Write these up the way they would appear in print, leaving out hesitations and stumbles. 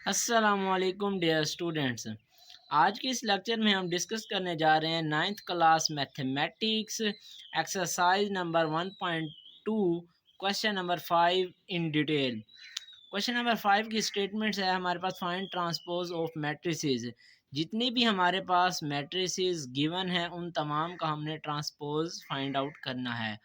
अस्सलामुअलैकुम dear students. आज के इस लेक्चर में हम डिस्कस करने जा रहे हैं ninth class mathematics exercise number 1.2 question number 5 in detail. Question number 5 की स्टेटमेंट्स है हमारे पास फाइंड ट्रांसपोज ऑफ मैट्रिसेस। जितनी भी हमारे पास मैट्रिसेस गिवन है उन तमाम का हमने ट्रांसपोज फाइंड आउट करना है।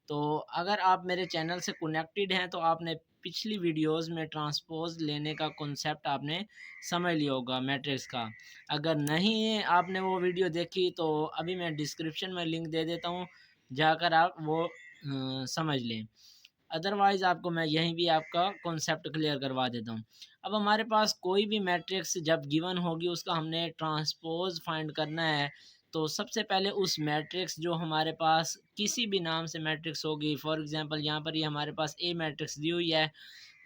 तो अगर आप मेरे चैनल से कनेक्टेड हैं तो आपने पिछली वीडियोस में ट्रांसपोज लेने का कॉन्सेप्ट आपने समझ लिया होगा मैट्रिक्स का। अगर नहीं आपने वो वीडियो देखी तो अभी मैं डिस्क्रिप्शन में लिंक दे देता हूँ, जाकर आप वो समझ लें। अदरवाइज़ आपको मैं यहीं भी आपका कॉन्सेप्ट क्लियर करवा देता हूँ। अब हमारे पास कोई भी मैट्रिक्स जब गिवन होगी उसका हमने ट्रांसपोज फाइंड करना है। तो सबसे पहले उस मैट्रिक्स जो हमारे पास किसी भी नाम से मैट्रिक्स होगी, फॉर एग्जांपल यहाँ पर ये हमारे पास ए मैट्रिक्स दी हुई है,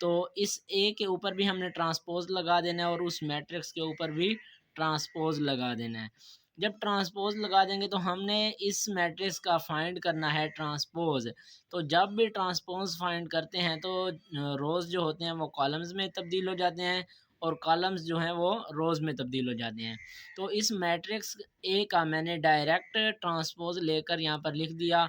तो इस ए के ऊपर भी हमने ट्रांसपोज लगा देना है और उस मैट्रिक्स के ऊपर भी ट्रांसपोज लगा देना है। जब ट्रांसपोज लगा देंगे तो हमने इस मैट्रिक्स का फाइंड करना है ट्रांसपोज। तो जब भी ट्रांसपोज फाइंड करते हैं तो रोज़ जो होते हैं वो कॉलम्स में तब्दील हो जाते हैं और कॉलम्स जो हैं वो रोज़ में तब्दील हो जाते हैं। तो इस मैट्रिक्स ए का मैंने डायरेक्ट ट्रांसपोज लेकर यहाँ पर लिख दिया।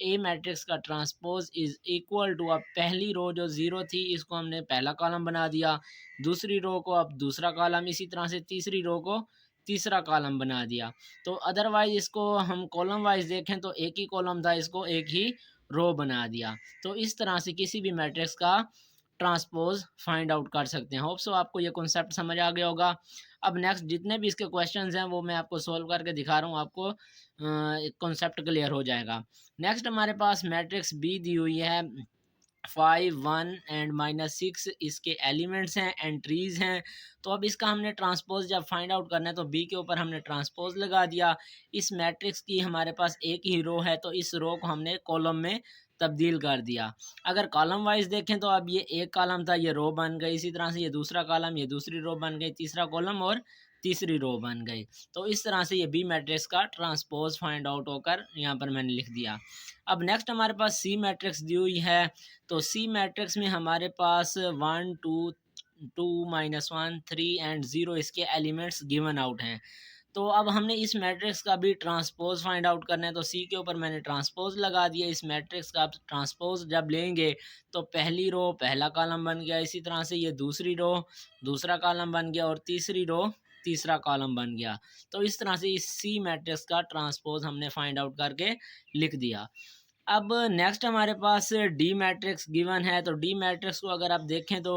ए मैट्रिक्स का ट्रांसपोज इज़ इक्वल टू, अब पहली रो जो ज़ीरो थी इसको हमने पहला कॉलम बना दिया, दूसरी रो को अब दूसरा कॉलम, इसी तरह से तीसरी रो को तीसरा कॉलम बना दिया। तो अदरवाइज़ इसको हम कॉलम वाइज देखें तो एक ही कॉलम था, इसको एक ही रो बना दिया। तो इस तरह से किसी भी मैट्रिक्स का ट्रांसपोज फाइंड आउट कर सकते हैं। होप सो आपको ये कॉन्सेप्ट समझ आ गया होगा। अब नेक्स्ट जितने भी इसके क्वेश्चंस हैं वो मैं आपको सोल्व करके दिखा रहा हूँ, आपको कॉन्सेप्ट क्लियर हो जाएगा। नेक्स्ट हमारे पास मैट्रिक्स बी दी हुई है, 5 1 एंड -6 इसके एलिमेंट्स हैं, एंट्रीज़ हैं। तो अब इसका हमने ट्रांसपोज जब फाइंड आउट करना है तो बी के ऊपर हमने ट्रांसपोज लगा दिया। इस मैट्रिक्स की हमारे पास एक ही रो है तो इस रो को हमने कॉलम में तब्दील कर दिया। अगर कॉलम वाइज देखें तो अब ये एक कॉलम था, ये रो बन गई, इसी तरह से ये दूसरा कॉलम, ये दूसरी रो बन गई, तीसरा कॉलम और तीसरी रो बन गई। तो इस तरह से ये बी मैट्रिक्स का ट्रांसपोज फाइंड आउट होकर यहाँ पर मैंने लिख दिया। अब नेक्स्ट हमारे पास सी मैट्रिक्स दी हुई है। तो सी मैट्रिक्स में हमारे पास 1 2 2 -1 3 एंड 0 इसके एलिमेंट्स गिवन आउट हैं। तो अब हमने इस मैट्रिक्स का भी ट्रांसपोज फाइंड आउट करना है। तो सी के ऊपर मैंने ट्रांसपोज लगा दिया। इस मैट्रिक्स का आप ट्रांसपोज जब लेंगे तो पहली रो पहला कॉलम बन गया, इसी तरह से ये दूसरी रो दूसरा कॉलम बन गया और तीसरी रो तीसरा कॉलम बन गया। तो इस तरह से इस सी मैट्रिक्स का ट्रांसपोज हमने फाइंड आउट करके लिख दिया। अब नेक्स्ट हमारे पास डी मैट्रिक्स गिवन है। तो डी मैट्रिक्स को अगर आप देखें तो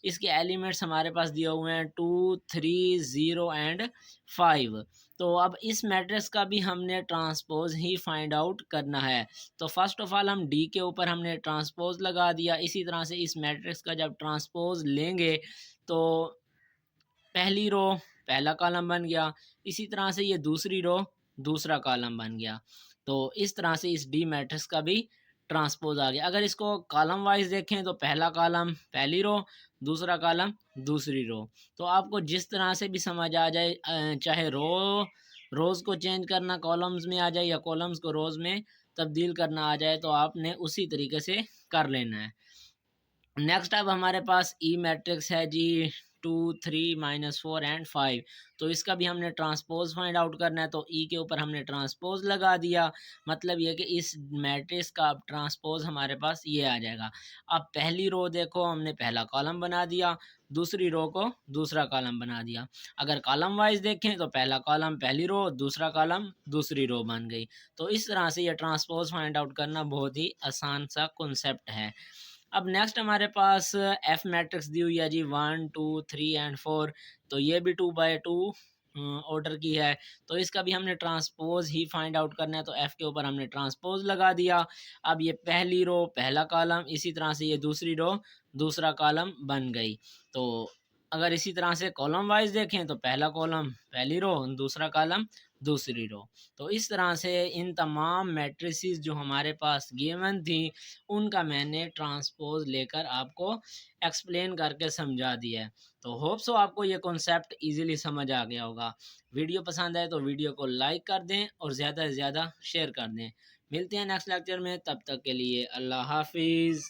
इसके एलिमेंट्स हमारे पास दिए हुए हैं 2 3 0 एंड 5। तो अब इस मैट्रिक्स का भी हमने ट्रांसपोज ही फाइंड आउट करना है। तो फर्स्ट ऑफ ऑल हम डी के ऊपर हमने ट्रांसपोज लगा दिया। इसी तरह से इस मैट्रिक्स का जब ट्रांसपोज लेंगे तो पहली रो पहला कॉलम बन गया, इसी तरह से ये दूसरी रो दूसरा कॉलम बन गया। तो इस तरह से इस डी मैट्रिक्स का भी ट्रांसपोज आ गया। अगर इसको कॉलम वाइज देखें तो पहला कॉलम पहली रो, दूसरा कॉलम दूसरी रो। तो आपको जिस तरह से भी समझ आ जाए, चाहे रोज़ को चेंज करना कॉलम्स में आ जाए या कॉलम्स को रोज़ में तब्दील करना आ जाए, तो आपने उसी तरीके से कर लेना है। नेक्स्ट अब हमारे पास ई मैट्रिक्स है जी, 2 3 -4 एंड 5। तो इसका भी हमने ट्रांसपोज फाइंड आउट करना है। तो ई के ऊपर हमने ट्रांसपोज लगा दिया। मतलब ये कि इस मैट्रिक्स का अब ट्रांसपोज हमारे पास ये आ जाएगा। अब पहली रो देखो हमने पहला कॉलम बना दिया, दूसरी रो को दूसरा कॉलम बना दिया। अगर कॉलम वाइज देखें तो पहला कॉलम पहली रो, दूसरा कॉलम दूसरी रो बन गई। तो इस तरह से ये ट्रांसपोज फाइंड आउट करना बहुत ही आसान सा कॉन्सेप्ट है। अब नेक्स्ट हमारे पास एफ मैट्रिक्स दी हुई है जी, 1 2 3 एंड 4। तो ये भी 2/2 ऑर्डर की है। तो इसका भी हमने ट्रांसपोज ही फाइंड आउट करना है। तो एफ के ऊपर हमने ट्रांसपोज लगा दिया। अब ये पहली रो पहला कॉलम, इसी तरह से ये दूसरी रो दूसरा कॉलम बन गई। तो अगर इसी तरह से कॉलम वाइज देखें तो पहला कॉलम पहली रो, दूसरा कॉलम दूसरी रो। तो इस तरह से इन तमाम मैट्रिसेस जो हमारे पास गिवन थी उनका मैंने ट्रांसपोज लेकर आपको एक्सप्लेन करके समझा दिया है। तो होप सो आपको ये कॉन्सेप्ट इजीली समझ आ गया होगा। वीडियो पसंद आए तो वीडियो को लाइक कर दें और ज़्यादा से ज़्यादा शेयर कर दें। मिलते हैं नेक्स्ट लेक्चर में, तब तक के लिए अल्लाह हाफिज़।